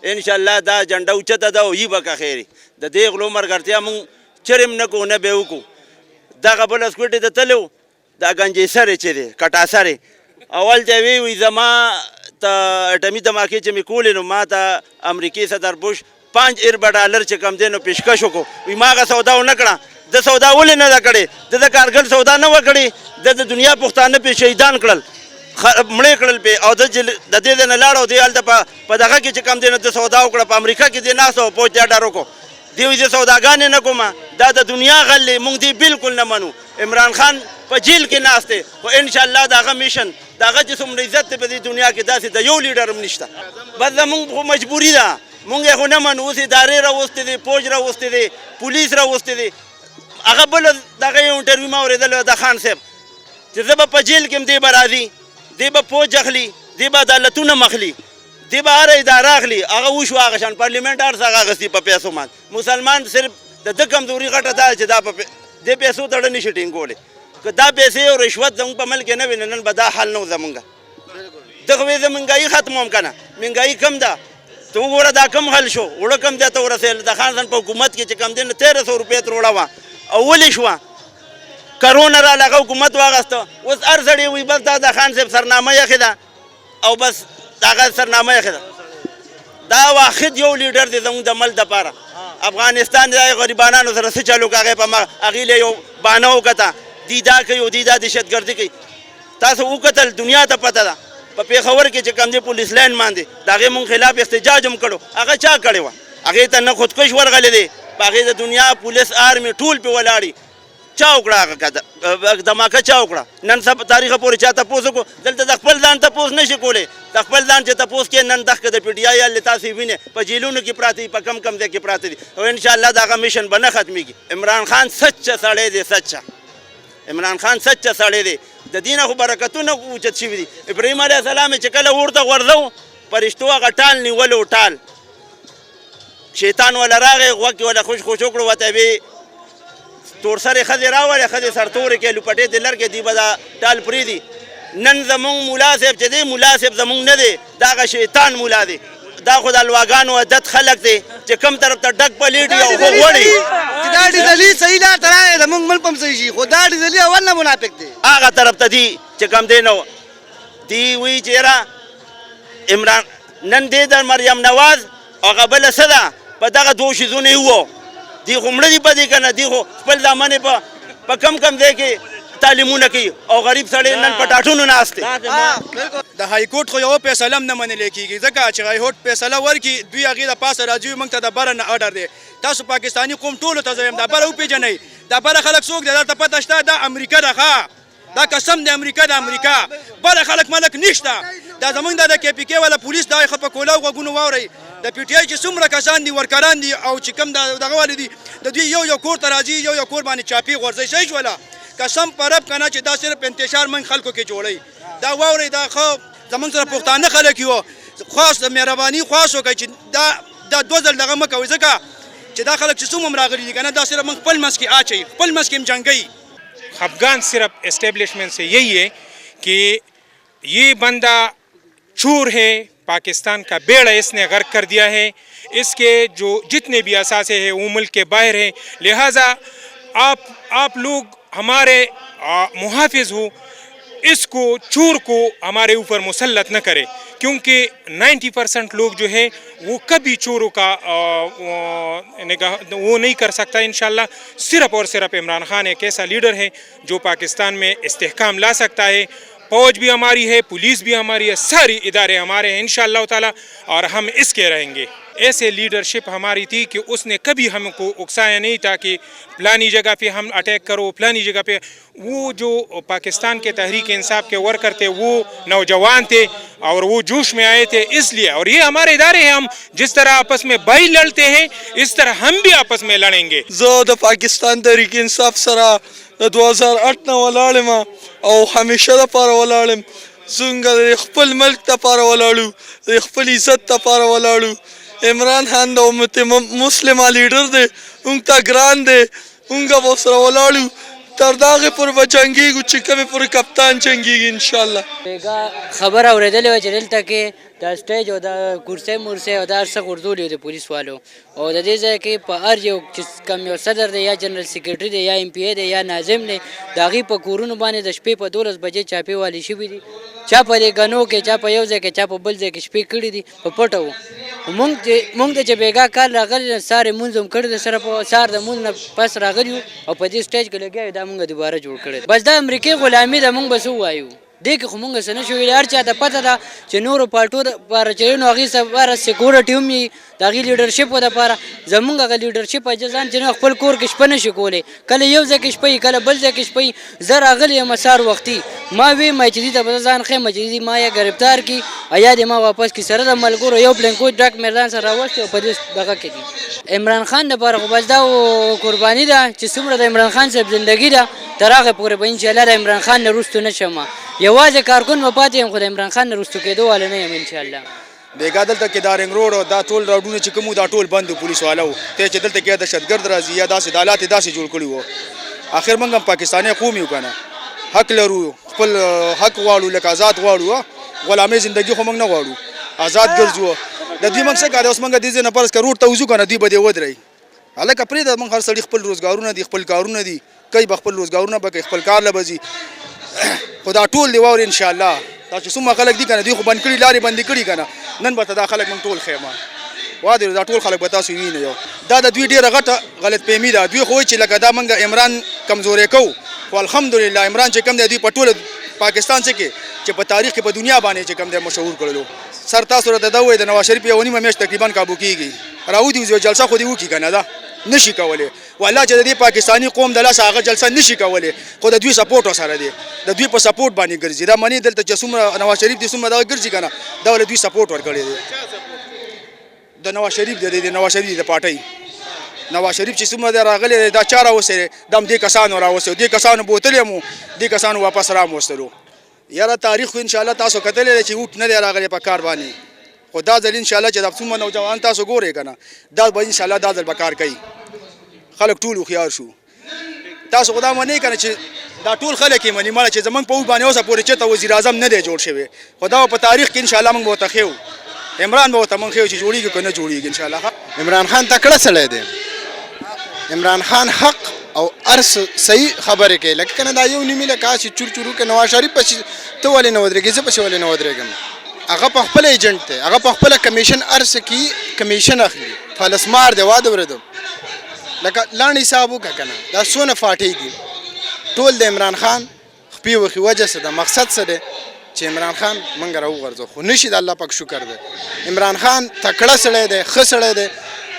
ان شاء الله دا جنډه اوچته ده او یي به که خیر د دې غلو مرګرتیا مونږ چرې هم نه کوو نه به یې وکړو دغه بله سکوټې ته تللی و دا گنجې سرې چې دی کټا سرې اول ته وی زما ته اټمي دماکې چې مې کولې نو ما ته امریکې صدر بوش 5 ارب ډالر چې کم دی نو پیشکش وکړو وي ما هغه سودا ونه کړه د سودا ولې نه ده کړې د کارګر سودا نه وه کړې د دنیا پښتانه پې شهیدان کړل مړې کړل پې او د دې نه لاړ او دی هلته په دغه کې چې کم دی نو د سودا وکړه په امریکا کې دی ناست او پوج دی ډار وکړو دی وایي زه سوداګانې نه کومه دا د دنیا غل دی موږ دی بالکل نه منو عمران خان په جیل کې ناست دی خو انشاءالله د هغه میشن د هغه چې څومره عزت دی په دې دنیا کې داسې د یو لیډر هم نشته بس زموږ خو مجبوري ده مونږ یې خو نه منو اوس ادارې راوستې دي پوج راوستې دي پولیس راوستې دي هغه بله دغه یو انټرویو ما اورېدلی د خان صاحب چې زه به په جیل کې هم دی به راځي دی به پوج اخلي دی به عدالتونه مخلي دی به هره اداره اخلي هغه وشو هغه شان پارلیمنټ هر څه هغه اخېستي په پیسو باندې مسلمان صرف د ده کمزوري غټه دا چې دا په دې پیسو ته اړه نشي ټینګولی که دا پیسې او رشوت زموږ په ملک کې نه وي نن به دا حل نه و زمونږ دغه وې زه مهنګایي ختموم که نه مهنګایي کم ده ته وګوره دا کم حل شو اوړه کم دی ته ورسېدل د خان صاحب په حکومت کې چې کم دی نو 1300 روپۍ تر وړه وه او ولې شوه کرونا راله هغه حکومت واغسته اوس هر سړی وایي بس دا د خان صاحب سرنامه یخې ده او بس د هغه سرنامه یخې ده دا واحد یو لیډر دی زموږ د ملک دپاره افغانستان د غریبانانو سره څه چلو که هغې په هغې له یو بانه وکته دی دا کوي او دی دا دهشتګردي کوي تاسو وکتل دنیا ته پته ده په پېښور کې چې کوم دی پولیس لاین باندې د هغې مونږ خلاف احتجاج هم کړو هغه چا کړی وه هغې ته نه خودکش ورغلی دی په هغې د دنیا پولیس آرمي ټول پې ولاړي چا وکړه هغه دماکه چا وکړه نن تاریخه پورې چا تپوس وکړو دلته د خپل ځان تپوس نشي کولی د خپل ځان چې تپوس کې نن دغه د پی ټي آی هلې تاسې وینې په جیلونو کې پراته دي په کم کم ځای کې پراته دي او انشاءالله د هغه میشن به نه ختمېږي عمران خان سچه سړی دی سچه عمران خان سچه سړی دی د دې نه خو برکتونه اوچت شوي دي ابراهیم علیه السلام چې کله ورته غورځو فرشتو هغه ټال نیولو ټال شیطان وله راغی غوږ کې وله خوش خوش وکړو ورته ویې تورسرې ښځې راولې ښځې سرتورې کې لوپټې دې لرګې دي به دا ټال پرېږدي نن زمونږ ملا صاحب چې دی ملا صاحب زمونږ نه دی دا هغه شیطان ملا دی دا خو د الواګانو عدد خلک دی چې کم طرف ته ډک پلیټ وي او خو غوړي چې دا ډیزلي صحیح لار ته راغی زموږ ملک هم صحیح شي خو دا ډیزلي اول نه منافق دی هغه طرف ته دی چې کم دی نو دی وایي چې یاره عمران نن دی د مریم نواز هغه بله څه ده په دغه دوو شیزونو یې ووه دی خو مړه دي په دې که نه دی خو خپل زامن یې په کم کم ځای کې تعلیمونه کوي او غریب سړی نن په ټاټونو ناست دی د های کورټ خو یو فیصله هم نه منلی کېږي ځکه چې های کورټ فیصله ورکړي دوی هغې د پاسه راځي موږ ته د بره نه اډر دی تاسو پاکستاني قوم ټولو ته زه وایم دا بره وپېژنئ دا بره خلک څوک دی درته پته شته دا امریکا ده ښه دا قسم د امریکا د امریکا بره خلک ملک نشته دا زموږ د کې پي کې والا پولیس دا ښه په کولاو غوږونو واورئ د پی ټي آی چې څومره کسان دي ورکران دي او چې کوم دغه والي دي د دوی یو کور ته راځي یو کور باندې چاپي غورځئ صحیح شوله قسم په رب که نه چې دا صرف انتشار موږ خلکو کې جوړئ دا واورئ دا ښه زموږ سره پښتانه خلک یو خاص د مهرباني خواست وکړئ چې دا دوه ځل دغه مه کوئ ځکه چې دا خلک چې څومره هم راغلي دي که نه دا صرف موږ خپل منځ کې اچوئ خپل منځ کې هم جنګئ افغان صرف اسٹیبلشمنٹ سے یہی ہے کہ یہ بندہ چور ہے پاکستان کا بیڑا اس نے غرق کر دیا ہے اس کے جو جتنے بھی اثاثے ہیں وہ ملک کے باہر ہیں لہٰذا آپ لوگ ہمارے محافظ ہو اس کو چور کو ہمارے اوپر مسلط نہ کرے کیونکہ 90% لوگ جو ہے وہ کبھی چوروں کا وہ نہیں کر سکتا انشاءاللہ صرف اور صرف عمران خان ایک ایسا لیڈر ہے جو پاکستان میں استحکام لا سکتا ہے فوج بھی ہماری ہے پولیس بھی ہماری ہے ساری ادارے ہمارے ہیں انشاءاللہ تعالی اور ہم اس کے رہیں گے ایسے لیڈرشپ ہماری تھی کہ اس نے کبھی ہم کو اکسایا نہیں تھا کہ فلانی جگہ پہ ہم اٹیک کرو فلانی جگہ پہ وہ جو پاکستان کے تحریک انصاف کے ورکر تھے وہ نوجوان تھے اور وہ جوش میں آئے تھے اس لیے اور یہ ہمارے ادارے ہیں ہم جس طرح آپس میں بھائی لڑتے ہیں اس طرح ہم بھی آپس میں لڑیں گے زه پاکستان تحریک انصاف سره د 2008 نه ولاړم او همیشه لپاره ولاړم زموږ د خپل ملک لپاره ولاړو د خپل عزت لپاره ولاړو عمران خان د امت مسلمه لیډر دی موږ ته ګران دی موږ به سره ولاړو تر دغه پر به جنګېږو چې کومې پورې کپتان جنګېږي انشاءالله. بیګا خبره اورېدلې وه چې دلته کې دا سټیج او دا کرسۍ مرسۍ او دا هر څه غورځولي د پولیس والو او د دې ځای کې په هر یو چې کم یو صدر دی یا جنرال سیکرټري دی یا MP دی یا ناظم دی د هغوی په کورونو باندې د شپې په 12 بجې چاپې والي شوي دي. چا په دې ګنو کې، چا په یو ځای کې، چا په بل ځای کې شپې کړي دي په پټه وو. مونږ ته چې بیګا کار راغلی سهار یې مونځ هم کړی دی، سره په سهار د مونځ نه پس راغلي یو او په دې سټیج کې لګیا یو دا مونږ دوباره جوړ کړی. بس دا امریکې غلامي ده، مونږ به څه ووایو؟ دې کې خو مونږ څه نه شو ویلی. هر چا ته پته ده چې نورو پارټو دپاره چې نو هغې لپاره سیکورټي هم وي، د هغې لیډرشپ دپاره. زمونږ هغه لیډرشپ اجزان چې نه خپل کور کې شپه نه شي کولی، کله یو ځای کې شپه وي، کله بل ځای کې شپه وي. زه راغلی یم سهار وختي، ما ویم چې دې ته به ځان ښیم چې دې ما یا ګرفتار کړي یا دې ما واپس کړي. سره د ملګرو یو پلینکوټ ډاک میردان سره راوستي او په دې دغه کې دي. عمران خان دپاره خو بس دا قرباني ده چې څومره د عمران خان صاحب زندګي ده تر هغې پورې به انشاءالله د عمران خان نه وروستو نه شم. یوازې کارکون به پاتې یم خو د عمران خان نه وروستو کېدو والا نه یم انشاءالله. بیګا دلته کې دا رنګ روډ او دا ټول راډونه چې کوم دا ټول بند پولیس والو ته چې دلته کې دهشتګرد راځي یا داسې د حالات داسې جوړ کړي وو. اخر موږ هم پاکستاني قوم یو که نه، حق لرو، خپل حق غواړو، لکه آزاد غواړو. غلامي زندګي خو موږ نه غواړو، آزاد ګرځو. د دوی موږ څه کار دی؟ اوس موږ دې ځای نه فرض که روډ ته وځو که نه دوی به دې ودرئ. هلکه پرېږده، موږ هر سړي خپل روزګارونه دي، خپل کارونه دي، کوي به خپل روزګارونه به کوي، خپل کار له به ځي. خو دا ټول دی واورې انشاءالله. دا چې څومره خلک دي که نه دوی خو بند کړي، لارې بندې کړي که نه. نن به ته دا خلک موږ ټول ښیمه وادي دا ټول خلک به تاسو وینئ. یو دا د دوی ډېره غټه غلط فهمي ده. دوی خو وایي چې لکه دا موږ عمران کمزوری کوو، خو الحمدلله عمران چې کوم دی دوی په ټوله پاکستان چې په تاریخ کې په دنیا باندې چې کوم دی مشهور کړلو. سر تاسو راته دا ووایي د نواز شریف یوه نیمه میاشت تقریبا کابو کېږي، راودي یو جلسه خو دې وکړي که نه، ده نشي کولی. والله چې د دې پاکستاني قوم د لاسه هغه جلسه نشي کولی، خو د دوی سپورټ ورسره دی، د دوی په سپورټ باندې ګرځي. دا مني دلته چې څومره نواز شریف دې څومره دغه ګرځي که نه، دا ولې دوی سپورټ ورکړی دی د نواز شریف دی، د نواز شریف د پارټۍ. نواز شریف چې څومره دی راغلی دی دا چا راوستی دا هم دې کسانو راوستی، دې کسانو بوتلی هم دې کسانو واپس راموستلو. یاره تاریخ خو انشاءالله تاسو کتلی دی چې اوټ نه دی راغلی په کار باندې، خو دا ځل انشاءالله چې دا څومره نوجوان تاسو ګورئ که نه، دا به انشاءالله دا ځل به کار کوي. خلک ټول هوښیار شو. تاسو خو دا منئ که نه چې دا ټول خلک یې مني مړه چې زموږ په اوږد باندې اوسه پورې چېرته وزیر اعظم نه دی جوړ شوی، خو دا په تاریخ کې انشاءالله موږ به ورته ښیو. عمران به ورته موږ ښیو چې جوړېږي که نه جوړېږي انشاءالله. عمران خان تکړه سړی دی. عمران خان حق او هر صحیح خبرې کوي. لکه که نه دا یو نیمې لکه چې چور چور وکړي نواز شریف پسې ته ولې نه ودرېږې، زه پسې ولې نه ودرېږم. هغه په خپله ایجنټ دی، هغه په خپله کمیشن هر څه کې کمیشن اخلي، فلسمار دی. واده اورېدم لکه لاڼ حساب وکړه که نه، دا څونه فاټۍ دي ټول د عمران خان خپې وخي. وجه څه ده؟ مقصد څه دی؟ چې عمران خان موږ راوغورځو، خو نشي. د الله پاک شکر دی، عمران خان تکړه سړی دی، ښه سړی دی.